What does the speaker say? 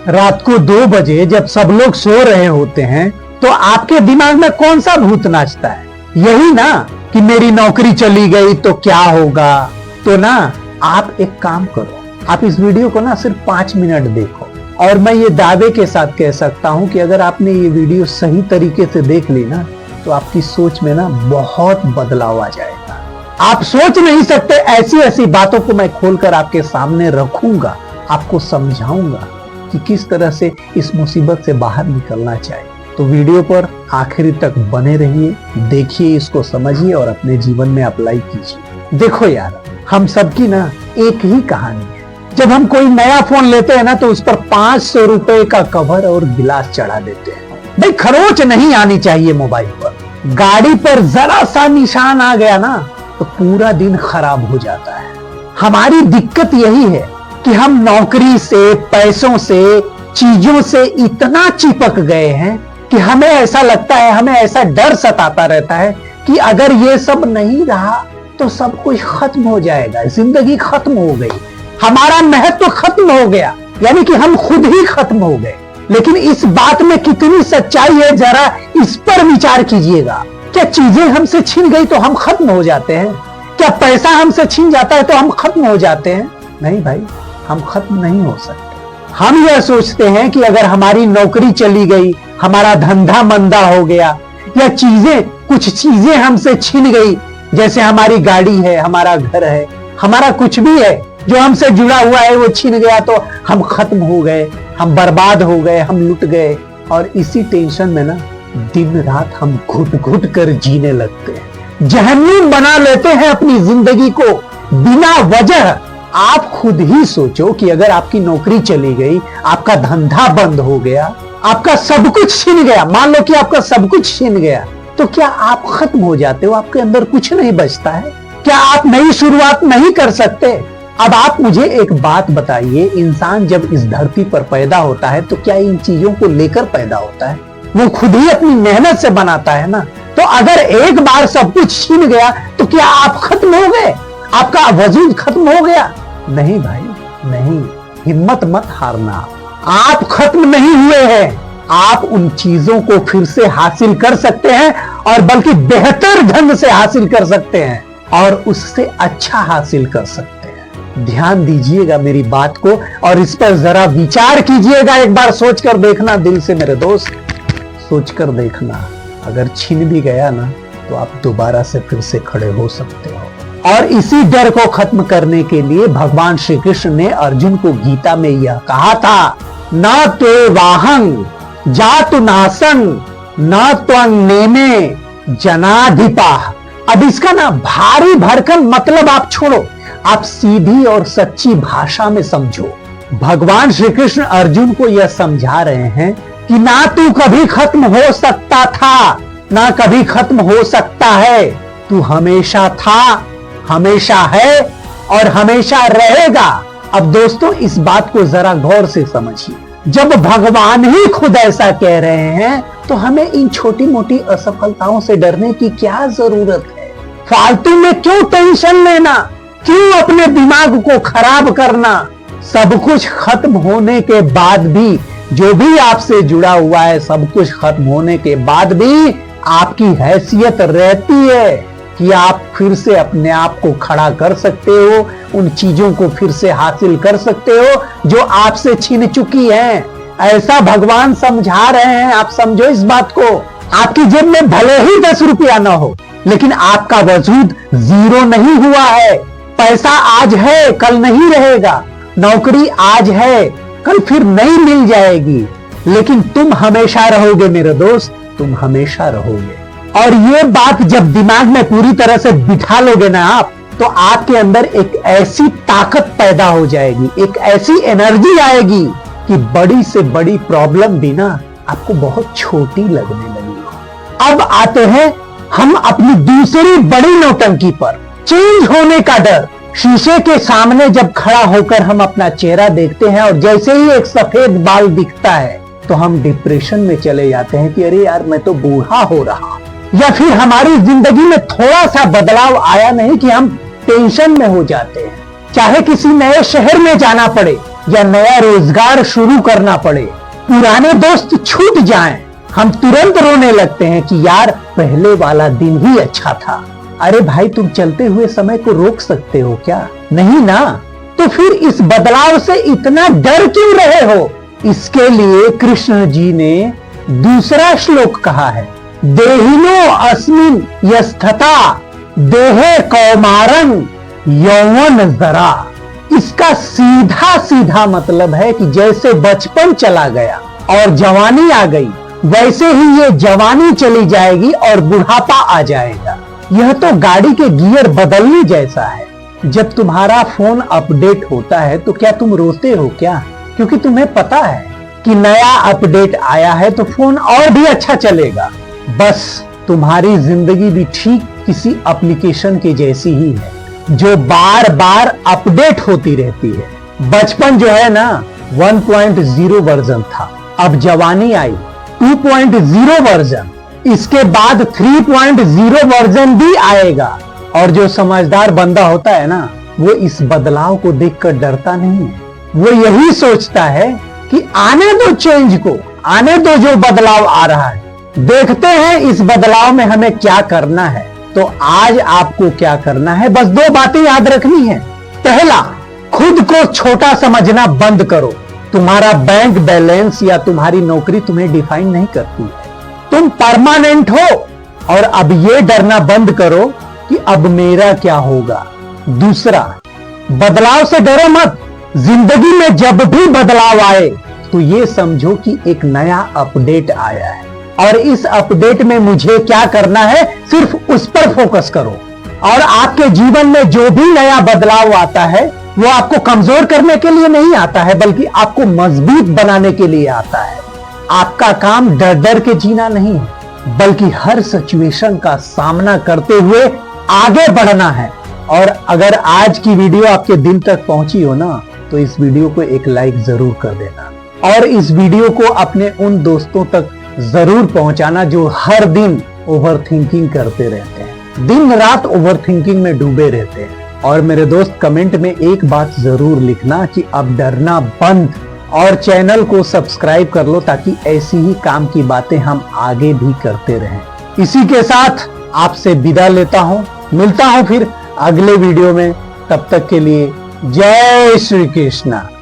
रात को 2 बजे जब सब लोग सो रहे होते हैं तो आपके दिमाग में कौन सा भूत नाचता है? यही ना कि मेरी नौकरी चली गई तो क्या होगा। तो ना आप एक काम करो, आप इस वीडियो को ना सिर्फ 5 मिनट देखो और मैं ये दावे के साथ कह सकता हूं कि अगर आपने ये वीडियो सही तरीके से देख ली ना तो आपकी सोच में ना बहुत बदलाव आ जाएगा। आप सोच नहीं सकते ऐसी ऐसी बातों को मैं खोलकर आपके सामने रखूंगा, आपको समझाऊंगा कि किस तरह से इस मुसीबत से बाहर निकलना चाहिए। तो वीडियो पर आखिरी तक बने रहिए, देखिए, इसको समझिए और अपने जीवन में अप्लाई कीजिए। देखो यार, हम सबकी ना एक ही कहानी है। जब हम कोई नया फोन लेते हैं ना तो उस पर 500 रुपए का कवर और गिलास चढ़ा देते हैं। भाई खरोच नहीं आनी चाहिए मोबाइल पर। गाड़ी पर जरा सा निशान आ गया ना तो पूरा दिन खराब हो जाता है। हमारी दिक्कत यही है कि हम नौकरी से, पैसों से, चीजों से इतना चिपक गए हैं कि हमें ऐसा लगता है, हमें ऐसा डर सताता रहता है कि अगर ये सब नहीं रहा तो सब कुछ खत्म हो जाएगा, जिंदगी खत्म हो गई, हमारा महत्व खत्म हो गया, यानी कि हम खुद ही खत्म हो गए। लेकिन इस बात में कितनी सच्चाई है, जरा इस पर विचार कीजिएगा। क्या चीजें हमसे छिन गई तो हम खत्म हो जाते हैं? क्या पैसा हमसे छिन जाता है तो हम खत्म हो जाते हैं? नहीं भाई, हम खत्म नहीं हो सकते। हम यह सोचते हैं कि अगर हमारी नौकरी चली गई, हमारा धंधा मंदा हो गया, या कुछ चीजें हमसे छिन गई, जैसे हमारी गाड़ी है, हमारा घर है, हमारा कुछ भी है जो हमसे जुड़ा हुआ है वो छिन गया तो हम खत्म हो गए, हम बर्बाद हो गए, हम लुट गए। और इसी टेंशन में ना दिन रात हम घुट घुट कर जीने लगते हैं, जहन्नुम बना लेते हैं अपनी जिंदगी को बिना वजह। आप खुद ही सोचो कि अगर आपकी नौकरी चली गई, आपका धंधा बंद हो गया, आपका सब कुछ छिन गया, मान लो कि आपका सब कुछ छिन गया, तो क्या आप खत्म हो जाते हो? आपके अंदर कुछ नहीं बचता है? क्या आप नई शुरुआत नहीं कर सकते? अब आप मुझे एक बात बताइए, इंसान जब इस धरती पर पैदा होता है तो क्या इन चीजों को लेकर पैदा होता है? वो खुद ही अपनी मेहनत से बनाता है ना। तो अगर एक बार सब कुछ छिन गया तो क्या आप खत्म हो गए? आपका वजूद खत्म हो गया? नहीं भाई, नहीं। हिम्मत मत हारना, आप खत्म नहीं हुए हैं। आप उन चीजों को फिर से हासिल कर सकते हैं और बल्कि बेहतर ढंग से हासिल कर सकते हैं और उससे अच्छा हासिल कर सकते हैं। ध्यान दीजिएगा मेरी बात को और इस पर जरा विचार कीजिएगा। एक बार सोचकर देखना, दिल से मेरे दोस्त, सोचकर देखना। अगर छिन भी गया ना तो आप दोबारा से फिर से खड़े हो सकते हो। और इसी डर को खत्म करने के लिए भगवान श्री कृष्ण ने अर्जुन को गीता में यह कहा था, न तो वाहंग जातु नासंग न त्वंग नेमे जनाधिपा। अब इसका ना भारी भरकम मतलब आप छोड़ो, आप सीधी और सच्ची भाषा में समझो। भगवान श्री कृष्ण अर्जुन को यह समझा रहे हैं कि ना तू कभी खत्म हो सकता था, ना कभी खत्म हो सकता है। तू हमेशा था, हमेशा है और हमेशा रहेगा। अब दोस्तों, इस बात को जरा गौर से समझिए। जब भगवान ही खुद ऐसा कह रहे हैं तो हमें इन छोटी मोटी असफलताओं से डरने की क्या जरूरत है? फालतू में क्यों टेंशन लेना? क्यों अपने दिमाग को खराब करना? सब कुछ खत्म होने के बाद भी, जो भी आपसे जुड़ा हुआ है, सब कुछ खत्म होने के बाद भी आपकी हैसियत रहती है कि आप फिर से अपने आप को खड़ा कर सकते हो, उन चीजों को फिर से हासिल कर सकते हो जो आपसे छिन चुकी हैं। ऐसा भगवान समझा रहे हैं, आप समझो इस बात को। आपकी जेब में भले ही 10 रुपया ना हो, लेकिन आपका वजूद जीरो नहीं हुआ है। पैसा आज है, कल नहीं रहेगा। नौकरी आज है, कल फिर नहीं मिल जाएगी, लेकिन तुम हमेशा रहोगे मेरे दोस्त, तुम हमेशा रहोगे। और ये बात जब दिमाग में पूरी तरह से बिठा लोगे ना आप, तो आपके अंदर एक ऐसी ताकत पैदा हो जाएगी, एक ऐसी एनर्जी आएगी कि बड़ी से बड़ी प्रॉब्लम भी ना आपको बहुत छोटी लगने लगेगी। अब आते हैं हम अपनी दूसरी बड़ी नौटंकी पर, चेंज होने का डर। शीशे के सामने जब खड़ा होकर हम अपना चेहरा देखते हैं और जैसे ही एक सफेद बाल दिखता है तो हम डिप्रेशन में चले जाते हैं कि अरे यार, मैं तो बूढ़ा हो रहा। या फिर हमारी जिंदगी में थोड़ा सा बदलाव आया नहीं कि हम टेंशन में हो जाते हैं। चाहे किसी नए शहर में जाना पड़े, या नया रोजगार शुरू करना पड़े, पुराने दोस्त छूट जाएं, हम तुरंत रोने लगते हैं कि यार पहले वाला दिन ही अच्छा था। अरे भाई, तुम चलते हुए समय को रोक सकते हो क्या? नहीं ना। तो फिर इस बदलाव से इतना डर क्यों रहे हो? इसके लिए कृष्ण जी ने दूसरा श्लोक कहा है, देहिनो अस्मिन यस्थता देहे कौमारं यौवन जरा। इसका सीधा सीधा मतलब है कि जैसे बचपन चला गया और जवानी आ गई, वैसे ही ये जवानी चली जाएगी और बुढ़ापा आ जाएगा। यह तो गाड़ी के गियर बदलने जैसा है। जब तुम्हारा फोन अपडेट होता है तो क्या तुम रोते हो क्या? क्योंकि तुम्हें पता है कि नया अपडेट आया है तो फोन और भी अच्छा चलेगा। बस तुम्हारी जिंदगी भी ठीक किसी एप्लीकेशन के जैसी ही है जो बार बार अपडेट होती रहती है। बचपन जो है ना 1.0 वर्जन था, अब जवानी आई 2.0 वर्जन, इसके बाद 3.0 वर्जन भी आएगा। और जो समझदार बंदा होता है ना, वो इस बदलाव को देखकर डरता नहीं है। वो यही सोचता है कि आने दो चेंज को, आने दो जो बदलाव आ रहा है, देखते हैं इस बदलाव में हमें क्या करना है। तो आज आपको क्या करना है, बस 2 बातें याद रखनी है। पहला, खुद को छोटा समझना बंद करो। तुम्हारा बैंक बैलेंस या तुम्हारी नौकरी तुम्हें डिफाइन नहीं करती है, तुम परमानेंट हो। और अब ये डरना बंद करो कि अब मेरा क्या होगा। दूसरा, बदलाव से डरो मत। जिंदगी में जब भी बदलाव आए तो ये समझो कि एक नया अपडेट आया है और इस अपडेट में मुझे क्या करना है, सिर्फ उस पर फोकस करो। और आपके जीवन में जो भी नया बदलाव आता है वो आपको कमजोर करने के लिए नहीं आता है, बल्कि आपको मजबूत बनाने के लिए आता है। आपका काम डर डर के जीना नहीं है, बल्कि हर सिचुएशन का सामना करते हुए आगे बढ़ना है। और अगर आज की वीडियो आपके दिल तक पहुंची हो ना, तो इस वीडियो को एक लाइक जरूर कर देना और इस वीडियो को अपने उन दोस्तों तक जरूर पहुंचाना जो हर दिन ओवरथिंकिंग करते रहते हैं, दिन रात ओवरथिंकिंग में डूबे रहते हैं। और मेरे दोस्त, कमेंट में एक बात जरूर लिखना कि अब डरना बंद, और चैनल को सब्सक्राइब कर लो ताकि ऐसी ही काम की बातें हम आगे भी करते रहें। इसी के साथ आपसे विदा लेता हूं, मिलता हूं फिर अगले वीडियो में। तब तक के लिए जय श्री कृष्णा।